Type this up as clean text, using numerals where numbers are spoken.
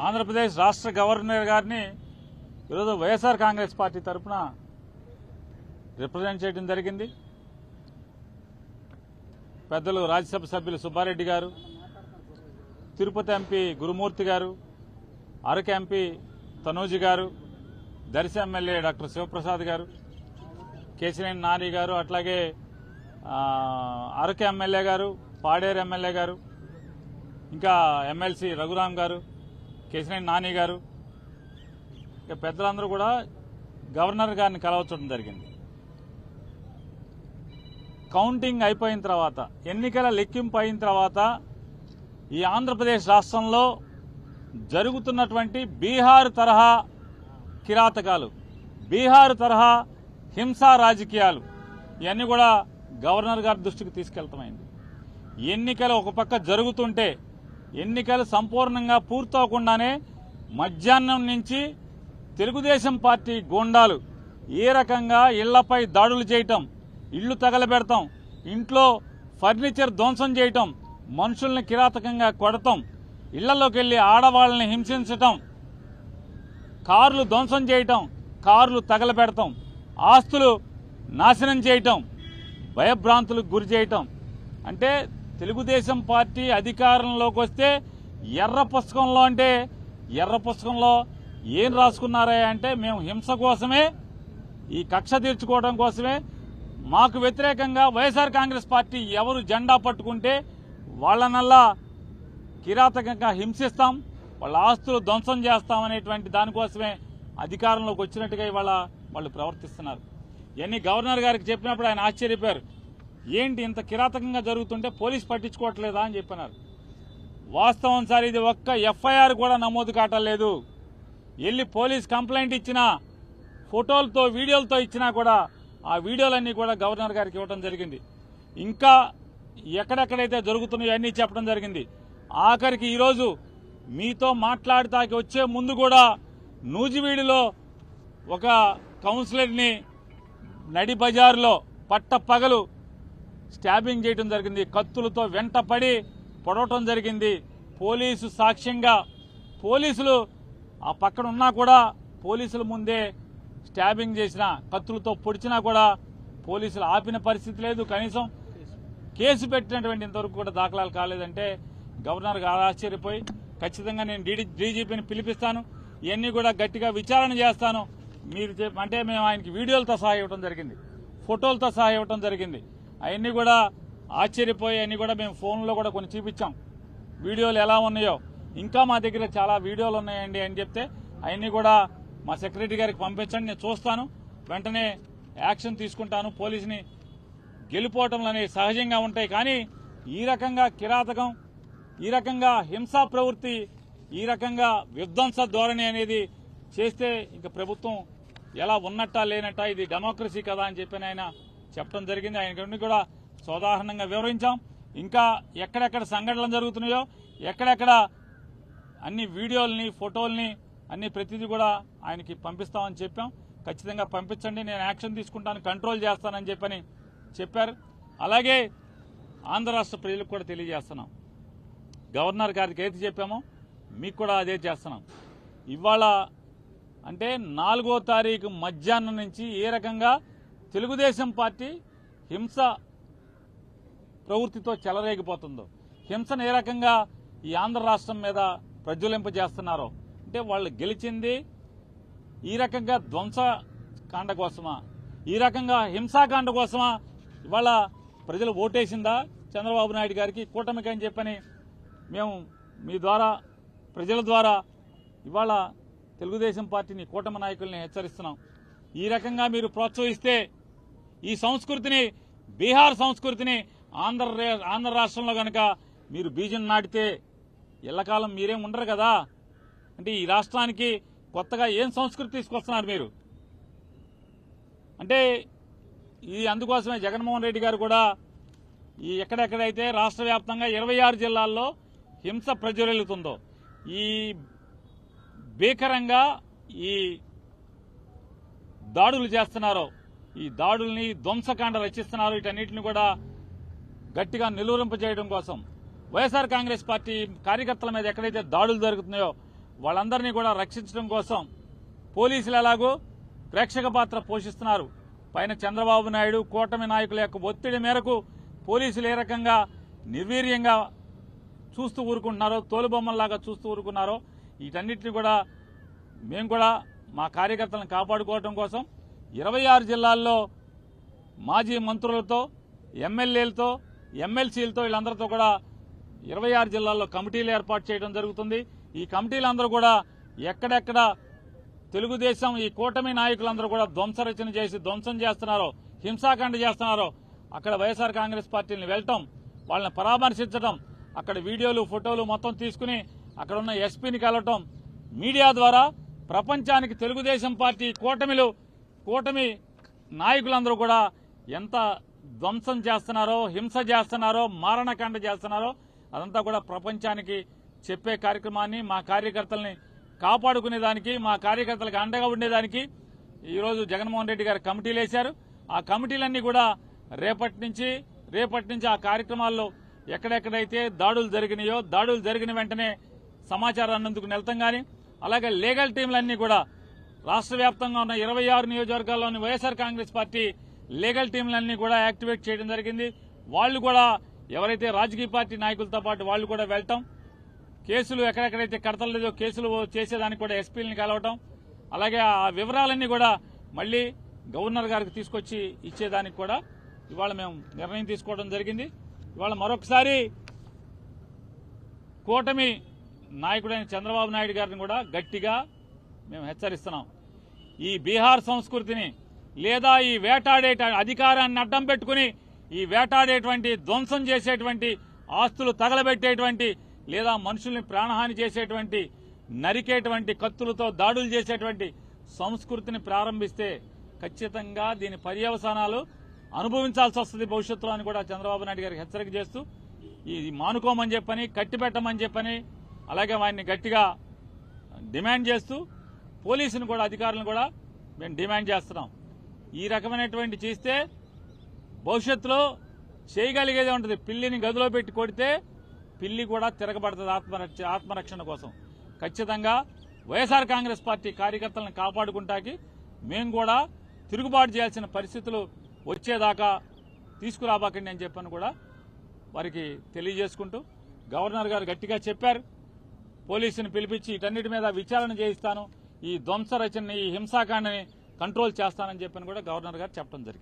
ఆంధ్రప్రదేశ్ రాష్ట్ర గవర్నర్ గారిని ఈరోజు వైఎస్ఆర్ కాంగ్రెస్ పార్టీ తరఫున రిప్రజెంట్ చేయడం జరిగింది. పెద్దలు రాజ్యసభ సభ్యులు సుబ్బారెడ్డి గారు, తిరుపతి ఎంపీ గురుమూర్తి గారు, అరకు ఎంపీ తనూజి గారు, దర్శి ఎమ్మెల్యే డాక్టర్ శివప్రసాద్ గారు, కేశినేని నాని గారు, అట్లాగే అరకు ఎమ్మెల్యే గారు, పాడేరు ఎమ్మెల్యే గారు, ఇంకా ఎమ్మెల్సీ రఘురాం గారు, కేశినేని నాని గారు, ఇక పెద్దలందరూ కూడా గవర్నర్ గారిని కలవచ్చడం జరిగింది. కౌంటింగ్ అయిపోయిన తర్వాత, ఎన్నికల లెక్కింపు అయిన తర్వాత ఈ ఆంధ్రప్రదేశ్ రాష్ట్రంలో జరుగుతున్నటువంటి బీహార్ తరహా కిరాతకాలు, బీహార్ తరహా హింసా రాజకీయాలు ఇవన్నీ కూడా గవర్నర్ గారి దృష్టికి తీసుకెళ్తామైంది. ఎన్నికలు ఒక పక్క జరుగుతుంటే, ఎన్నికలు సంపూర్ణంగా పూర్తవకుండానే మధ్యాహ్నం నుంచి తెలుగుదేశం పార్టీ గూండాలు ఏ రకంగా ఇళ్లపై దాడులు చేయటం, ఇళ్లు తగలబెడతాం, ఇంట్లో ఫర్నిచర్ ధ్వంసం చేయటం, మనుషుల్ని కిరాతకంగా కొడతాం, ఇళ్లలోకి వెళ్లి ఆడవాళ్ళని హింసించటం, కార్లు ధ్వంసం చేయటం, కార్లు తగలబెడతాం, ఆస్తులు నాశనం చేయటం, భయభ్రాంతులకు గురి చేయటం. అంటే తెలుగుదేశం పార్టీ అధికారంలోకి వస్తే ఎర్ర పుస్తకంలో, అంటే ఎర్ర పుస్తకంలో ఏం రాసుకున్నారా అంటే, మేము హింస కోసమే, ఈ కక్ష తీర్చుకోవడం కోసమే, మాకు వ్యతిరేకంగా వైఎస్ఆర్ కాంగ్రెస్ పార్టీ ఎవరు జెండా పట్టుకుంటే వాళ్ళనల్లా కిరాతకంగా హింసిస్తాం, వాళ్ళ ఆస్తులు ధ్వంసం చేస్తామనేటువంటి దానికోసమే అధికారంలోకి వచ్చినట్టుగా ఇవాళ వాళ్ళు ప్రవర్తిస్తున్నారు. ఇవన్నీ గవర్నర్ గారికి చెప్పినప్పుడు ఆయన ఆశ్చర్యపోయారు. ఏంటి ఇంత కిరాతకంగా జరుగుతుంటే పోలీసు పట్టించుకోవట్లేదా అని చెప్పినారు. వాస్తవం సార్, ఇది ఒక్క ఎఫ్ఐఆర్ కూడా నమోదు కావట్లేదు. వెళ్ళి పోలీస్ కంప్లైంట్ ఇచ్చినా, ఫోటోలతో వీడియోలతో ఇచ్చినా కూడా ఆ వీడియోలన్నీ కూడా గవర్నర్ గారికి ఇవ్వడం జరిగింది. ఇంకా ఎక్కడెక్కడైతే జరుగుతున్నాయో అన్నీ చెప్పడం జరిగింది. ఆఖరికి ఈరోజు మీతో మాట్లాడటానికి వచ్చే ముందు కూడా నూజివీడులో ఒక కౌన్సిలర్ని నడి బజారులో పట్టపగలు స్టాబింగ్ చేయడం జరిగింది. కత్తులతో వెంటపడి పొడవటం జరిగింది. పోలీసు సాక్ష్యంగా, పోలీసులు ఆ పక్కన ఉన్నా కూడా పోలీసుల ముందే స్టాబింగ్ చేసిన, కత్తులతో పొడిచినా కూడా పోలీసులు ఆపిన పరిస్థితి లేదు. కనీసం కేసు పెట్టినటువంటి ఇంతవరకు కూడా దాఖలాలు కాలేదంటే గవర్నర్ గారు ఆశ్చర్యపోయి, ఖచ్చితంగా నేను డీజీపీని పిలిపిస్తాను, ఇవన్నీ కూడా గట్టిగా విచారణ చేస్తాను మీరు అంటే మేము ఆయనకి వీడియోలతో సహా ఇవ్వడం జరిగింది, ఫోటోలతో సహా ఇవ్వడం జరిగింది. అవన్నీ కూడా ఆశ్చర్యపోయి అన్నీ కూడా మేము ఫోన్లో కూడా కొన్ని చూపించాం, వీడియోలు ఎలా ఉన్నాయో. ఇంకా మా దగ్గర చాలా వీడియోలు ఉన్నాయండి అని చెప్తే అవన్నీ కూడా మా సెక్రటరీ గారికి పంపించండి, నేను చూస్తాను, వెంటనే యాక్షన్ తీసుకుంటాను. పోలీసుని గెలుపోవటంలు అనేవి సహజంగా ఉంటాయి, కానీ ఈ రకంగా కిరాతకం, ఈ రకంగా హింసా ప్రవృత్తి, ఈ రకంగా విధ్వంస ధోరణి అనేది చేస్తే ఇంక ప్రభుత్వం ఎలా ఉన్నట్టా లేనట్టా, ఇది డెమోక్రసీ కదా అని చెప్పి ఆయన చెప్పడం జరిగింది. ఆయన కూడా సోదాహరణంగా వివరించాం. ఇంకా ఎక్కడెక్కడ సంఘటనలు జరుగుతున్నాయో, ఎక్కడెక్కడ అన్ని వీడియోల్ని, ఫోటోల్ని అన్ని ప్రతిదీ కూడా ఆయనకి పంపిస్తామని చెప్పాం. ఖచ్చితంగా పంపించండి, నేను యాక్షన్ తీసుకుంటాను, కంట్రోల్ చేస్తానని చెప్పని చెప్పారు. అలాగే ఆంధ్ర రాష్ట్ర ప్రజలకు కూడా తెలియజేస్తున్నాం, గవర్నర్ గారికి ఏది చెప్పామో మీకు కూడా అదే చేస్తున్నాం. ఇవాళ అంటే 4వ తారీఖు మధ్యాహ్నం నుంచి ఏ రకంగా తెలుగుదేశం పార్టీ హింస ప్రవృత్తితో చెలరేగిపోతుందో, హింసను ఏ రకంగా ఈ ఆంధ్ర రాష్ట్రం మీద ప్రజ్వలింపజేస్తున్నారో, అంటే వాళ్ళు గెలిచింది ఈ రకంగా ధ్వంసకాండ కోసమా, ఈ రకంగా హింసాకాండ కోసమా ఇవాళ ప్రజలు ఓటేసిందా చంద్రబాబు నాయుడు గారికి, కూటమికి అని చెప్పని మేము మీ ద్వారా, ప్రజల ద్వారా ఇవాళ తెలుగుదేశం పార్టీని, కూటమి నాయకుల్ని హెచ్చరిస్తున్నాం. ఈ రకంగా మీరు ప్రోత్సహిస్తే ఈ సంస్కృతిని, బీహార్ సంస్కృతిని ఆంధ్ర రాష్ట్రంలో కనుక మీరు బీజం నాటితే ఎల్లకాలం మీరేం ఉండరు కదా. అంటే ఈ రాష్ట్రానికి కొత్తగా ఏం సంస్కృతి తీసుకొస్తున్నారు మీరు అంటే, ఇది అందుకోసమే జగన్మోహన్ రెడ్డి గారు కూడా ఈ ఎక్కడెక్కడైతే రాష్ట్ర వ్యాప్తంగా 26 జిల్లాల్లో హింస ప్రజ్వలిల్లుతుందో, ఈ భీకరంగా ఈ దాడులు చేస్తున్నారో, ఈ దాడుల్ని ధ్వంసకాండ రచిస్తున్నారో, వీటన్నిటిని కూడా గట్టిగా నిలువరింపజేయడం కోసం వైఎస్ఆర్ కాంగ్రెస్ పార్టీ కార్యకర్తల మీద ఎక్కడైతే దాడులు జరుగుతున్నాయో వాళ్ళందరినీ కూడా రక్షించడం కోసం పోలీసులు ఎలాగో ప్రేక్షక పాత్ర పోషిస్తున్నారు. పైన చంద్రబాబు నాయుడు కూటమి నాయకుల యొక్క ఒత్తిడి మేరకు పోలీసులు ఏ రకంగా నిర్వీర్యంగా చూస్తూ ఊరుకుంటున్నారో, తోలుబొమ్మల్లాగా చూస్తూ ఊరుకున్నారో, వీటన్నిటిని కూడా మేము కూడా మా కార్యకర్తలను కాపాడుకోవడం కోసం 26 జిల్లాల్లో మాజీ మంత్రులతో, ఎమ్మెల్యేలతో, ఎమ్మెల్సీలతో వీళ్ళందరితో కూడా 26 జిల్లాల్లో కమిటీలు ఏర్పాటు చేయడం జరుగుతుంది. ఈ కమిటీలందరూ కూడా ఎక్కడెక్కడ తెలుగుదేశం ఈ కూటమి నాయకులందరూ కూడా ధ్వంసరచన చేసి ధ్వంసం చేస్తున్నారో, హింసాకాండ చేస్తున్నారో అక్కడ వైఎస్ఆర్ కాంగ్రెస్ పార్టీని వెళ్ళటం, వాళ్ళని పరామర్శించడం, అక్కడ వీడియోలు ఫోటోలు మొత్తం తీసుకుని అక్కడ ఉన్న ఎస్పీని కలవటం, మీడియా ద్వారా ప్రపంచానికి తెలుగుదేశం పార్టీ కూటమి నాయకులందరూ కూడా ఎంత ధ్వంసం చేస్తున్నారో, హింస చేస్తున్నారో, మారణకాండ చేస్తున్నారో అదంతా కూడా ప్రపంచానికి చెప్పే కార్యక్రమాన్ని, మా కార్యకర్తల్ని కాపాడుకునేదానికి, మా కార్యకర్తలకు అండగా ఉండేదానికి ఈరోజు జగన్మోహన్ రెడ్డి గారు కమిటీలు వేశారు. ఆ కమిటీలన్నీ కూడా రేపటి నుంచి ఆ కార్యక్రమాల్లో ఎక్కడెక్కడైతే దాడులు జరిగినాయో, దాడులు జరిగిన వెంటనే సమాచారాన్ని అందుకు వెళ్తాం. కానీ అలాగే లీగల్ టీంలన్నీ కూడా రాష్ట్ర వ్యాప్తంగా ఉన్న 26 నియోజకవర్గాల్లోని వైఎస్ఆర్ కాంగ్రెస్ పార్టీ లీగల్ టీంలన్నీ కూడా యాక్టివేట్ చేయడం జరిగింది. వాళ్ళు కూడా ఎవరైతే రాజకీయ పార్టీ నాయకులతో పాటు వాళ్ళు కూడా వెళ్తాం, కేసులు ఎక్కడెక్కడైతే కడతలేదో కేసులు చేసేదానికి కూడా ఎస్పీలని కలవటం, అలాగే ఆ వివరాలన్నీ కూడా మళ్లీ గవర్నర్ గారికి తీసుకొచ్చి ఇచ్చేదానికి కూడా ఇవాళ మేము నిర్ణయం తీసుకోవడం జరిగింది. ఇవాళ మరొకసారి కూటమి నాయకుడైన చంద్రబాబు నాయుడు గారిని కూడా గట్టిగా మేము హెచ్చరిస్తున్నాం. ఈ బీహార్ సంస్కృతిని లేదా ఈ వేటాడే అధికారాన్ని అడ్డం పెట్టుకుని ఈ వేటాడేటువంటి, ధ్వంసం చేసేటువంటి, ఆస్తులు తగలబెట్టేటువంటి లేదా మనుషుల్ని ప్రాణహాని చేసేటువంటి, నరికేటువంటి, కత్తులతో దాడులు చేసేటువంటి సంస్కృతిని ప్రారంభిస్తే ఖచ్చితంగా దీని పర్యవసానాలు అనుభవించాల్సి వస్తుంది భవిష్యత్తులో అని కూడా చంద్రబాబు నాయుడు గారికి హెచ్చరిక చేస్తూ ఇది మానుకోమని చెప్పని, కట్టిపెట్టమని చెప్పని, అలాగే వారిని గట్టిగా డిమాండ్ చేస్తూ పోలీసును కూడా, అధికారులను కూడా మేము డిమాండ్ చేస్తున్నాం. ఈ రకమైనటువంటి చేస్తే భవిష్యత్తులో చేయగలిగేదే ఉంటుంది. పిల్లిని గదిలో పెట్టి కొడితే పిల్లి కూడా తిరగబడుతుంది ఆత్మరక్షణ కోసం. ఖచ్చితంగా వైఎస్ఆర్ కాంగ్రెస్ పార్టీ కార్యకర్తలను కాపాడుకుంటాకి మేము కూడా తిరుగుబాటు చేయాల్సిన పరిస్థితులు వచ్చేదాకా తీసుకురాబాకండి అని చెప్పని కూడా వారికి తెలియజేసుకుంటూ, గవర్నర్ గారు గట్టిగా చెప్పారు, పోలీసుని పిలిపించి వీటన్నిటి మీద విచారణ చేయిస్తాను, ఈ ధ్వంస రచనని, ఈ హింసాకాండని కంట్రోల్ చేస్తానని చెప్పని కూడా గవర్నర్ గారు చెప్పడం జరిగింది.